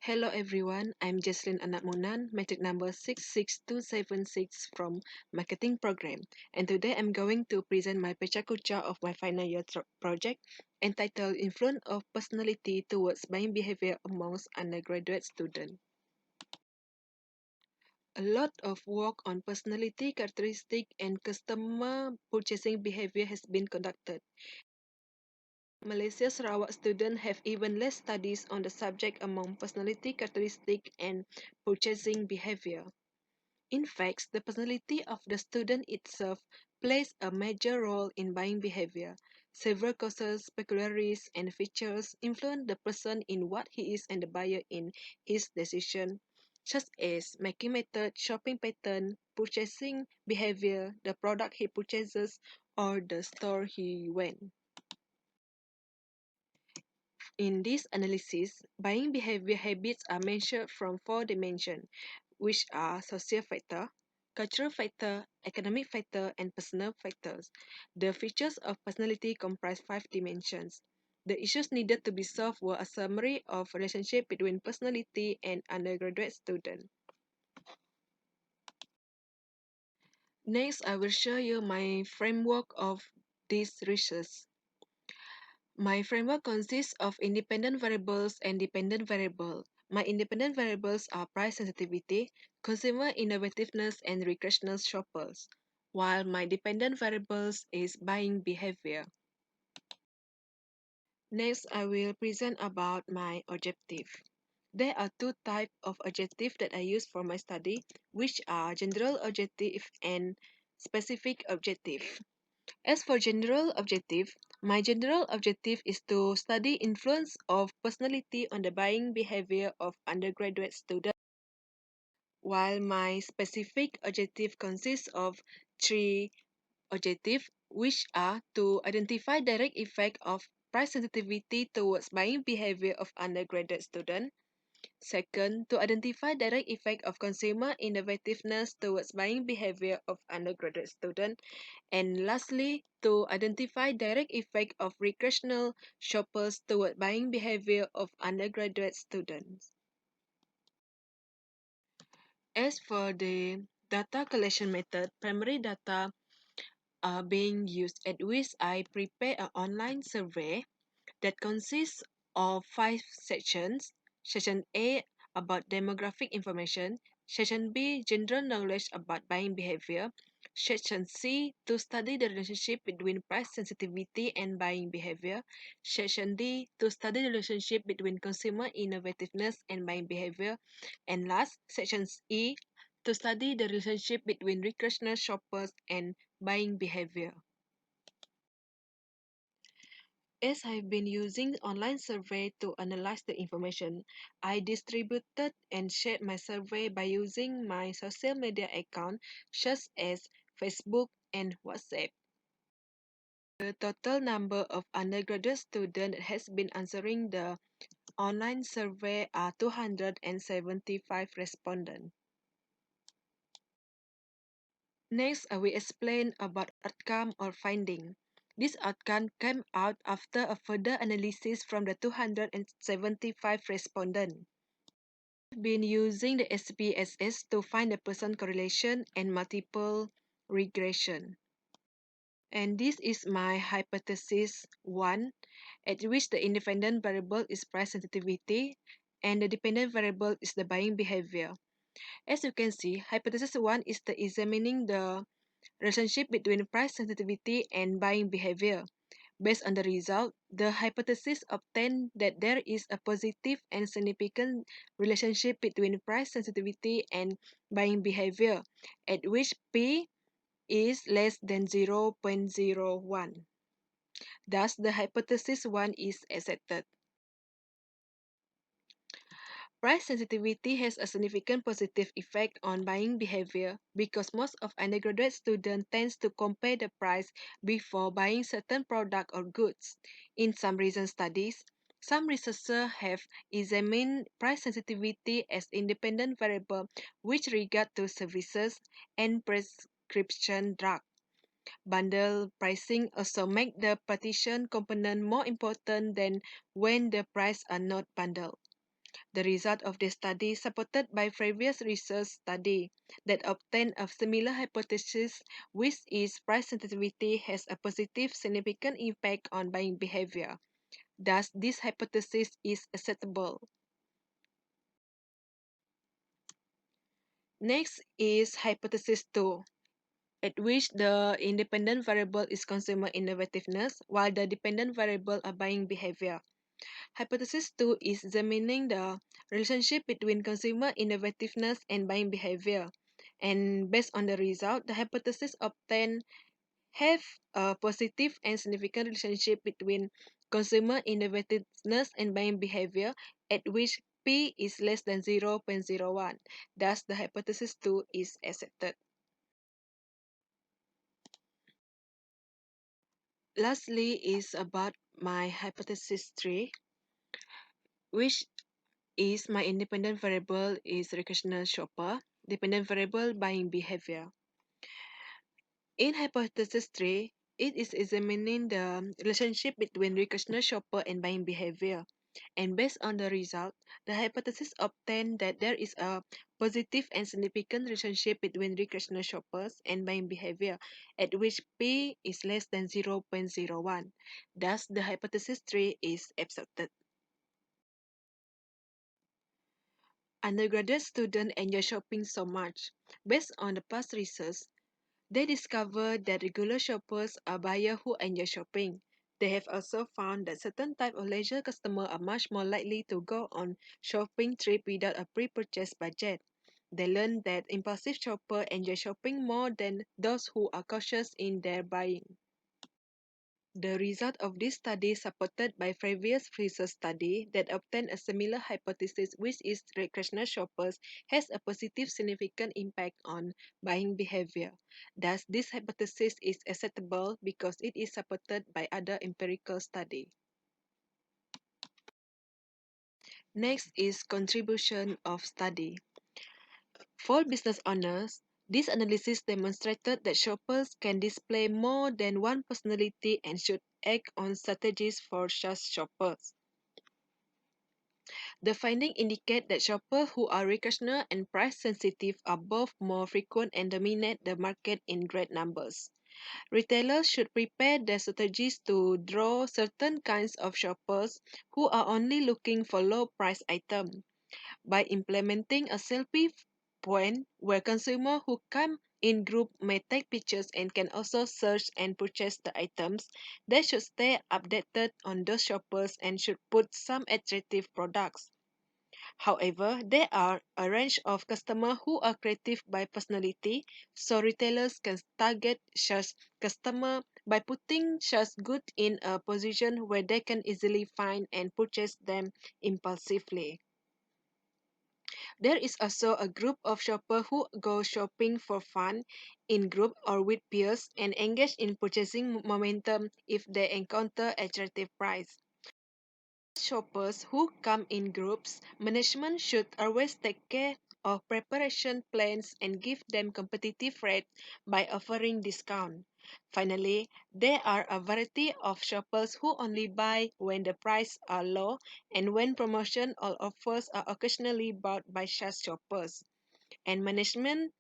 Hello everyone, I'm Jesslyn Anakmunan, metric number 66276 from Marketing Program, and today I'm going to present my Pecha Kucha of my final year project entitled Influence of Personality Towards Buying Behavior Amongst Undergraduate Students. A lot of work on personality characteristic and customer purchasing behavior has been conducted. Malaysia's Sarawak students have even less studies on the subject among personality characteristic and purchasing behavior. In fact, the personality of the student itself plays a major role in buying behavior. Several causes, peculiarities, and features influence the person in what he is and the buyer in his decision, such as making method, shopping pattern, purchasing behavior, the product he purchases, or the store he went. In this analysis, buying behavior habits are measured from four dimensions, which are social factor, cultural factor, economic factor, and personal factors. The features of personality comprise five dimensions. The issues needed to be solved were a summary of relationship between personality and undergraduate student. Next, I will show you my framework of this research. My framework consists of independent variables and dependent variables. My independent variables are price sensitivity, consumer innovativeness, and recreational shoppers, while my dependent variables is buying behavior. Next, I will present about my objective. There are two types of objective that I use for my study, which are general objective and specific objective. As for general objective, my general objective is to study influence of personality on the buying behavior of undergraduate students, while my specific objective consists of three objectives, which are to identify direct effect of price sensitivity towards buying behavior of undergraduate students. Second, to identify direct effect of consumer innovativeness towards buying behavior of undergraduate students. And lastly, to identify direct effect of recreational shoppers toward buying behavior of undergraduate students. As for the data collection method, primary data are being used, at which I prepare an online survey that consists of 5 sections. Section A about demographic information, Section B general knowledge about buying behavior, Section C to study the relationship between price sensitivity and buying behavior, Section D to study the relationship between consumer innovativeness and buying behavior, and last, Section E to study the relationship between recreational shoppers and buying behavior. As I've been using online survey to analyze the information, I distributed and shared my survey by using my social media account such as Facebook and WhatsApp. The total number of undergraduate students that has been answering the online survey are 275 respondents. Next, I will explain about outcome or finding. This outcome came out after a further analysis from the 275 respondents. I've been using the SPSS to find the person correlation and multiple regression. And this is my hypothesis 1, at which the independent variable is price sensitivity and the dependent variable is the buying behavior. As you can see, hypothesis 1 is the examining the relationship between price sensitivity and buying behavior. Based on the result, the hypothesis obtained that there is a positive and significant relationship between price sensitivity and buying behavior, at which P is less than 0.01. Thus, the hypothesis 1 is accepted. Price sensitivity has a significant positive effect on buying behavior because most of undergraduate students tend to compare the price before buying certain product or goods. In some recent studies, some researchers have examined price sensitivity as independent variable with regard to services and prescription drug. Bundle pricing also make the partition component more important than when the prices are not bundled. The result of this study, supported by previous research study that obtained a similar hypothesis, which is price sensitivity has a positive significant impact on buying behavior. Thus, this hypothesis is acceptable. Next is hypothesis 2, at which the independent variable is consumer innovativeness, while the dependent variable are buying behavior. Hypothesis 2 is examining the relationship between consumer innovativeness and buying behavior. And based on the result, the hypothesis obtained have a positive and significant relationship between consumer innovativeness and buying behavior, at which P is less than 0.01. Thus, the hypothesis 2 is accepted. Lastly is about my hypothesis 3, which is my independent variable is recreational shopper, dependent variable buying behavior. In hypothesis 3, it is examining the relationship between recreational shopper and buying behavior. And based on the result, the hypothesis obtained that there is a positive and significant relationship between recreational shoppers and buying behavior, at which P is less than 0.01. Thus, the hypothesis 3 is accepted. Undergraduate students enjoy shopping so much. Based on the past research, they discovered that regular shoppers are buyers who enjoy shopping. They have also found that certain type of leisure customers are much more likely to go on shopping trip without a pre-purchase budget. They learned that impulsive shoppers enjoy shopping more than those who are cautious in their buying. The result of this study, supported by previous research study that obtained a similar hypothesis, which is recreational shoppers, has a positive significant impact on buying behavior. Thus, this hypothesis is acceptable because it is supported by other empirical study. Next is contribution of study. For business owners, this analysis demonstrated that shoppers can display more than one personality and should act on strategies for such shoppers. The findings indicate that shoppers who are recreational and price sensitive are both more frequent and dominate the market in great numbers. Retailers should prepare their strategies to draw certain kinds of shoppers who are only looking for low price items. By implementing a selfie point where consumers who come in group may take pictures and can also search and purchase the items, they should stay updated on those shoppers and should put some attractive products. However, there are a range of customers who are creative by personality, so retailers can target such customers by putting such goods in a position where they can easily find and purchase them impulsively. There is also a group of shoppers who go shopping for fun, in group or with peers, and engage in purchasing momentum if they encounter attractive price. Shoppers who come in groups, management should always take care of preparation plans and give them competitive rates by offering discount. Finally, there are a variety of shoppers who only buy when the prices are low and when promotion or offers are occasionally bought by such shoppers. And management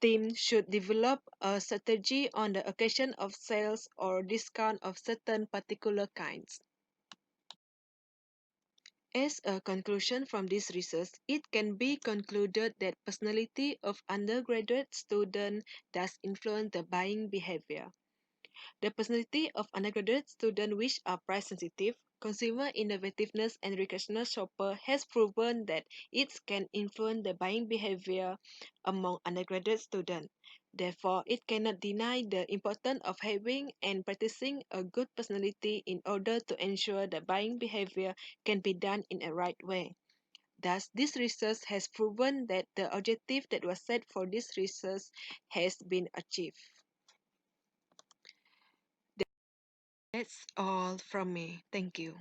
team should develop a strategy on the occasion of sales or discount of certain particular kinds. As a conclusion from this research, it can be concluded that personality of undergraduate students does influence the buying behavior. The personality of undergraduate students which are price sensitive, consumer innovativeness and recreational shopper has proven that it can influence the buying behavior among undergraduate students. Therefore, it cannot deny the importance of having and practicing a good personality in order to ensure that buying behavior can be done in a right way. Thus, this research has proven that the objective that was set for this research has been achieved. That's all from me. Thank you.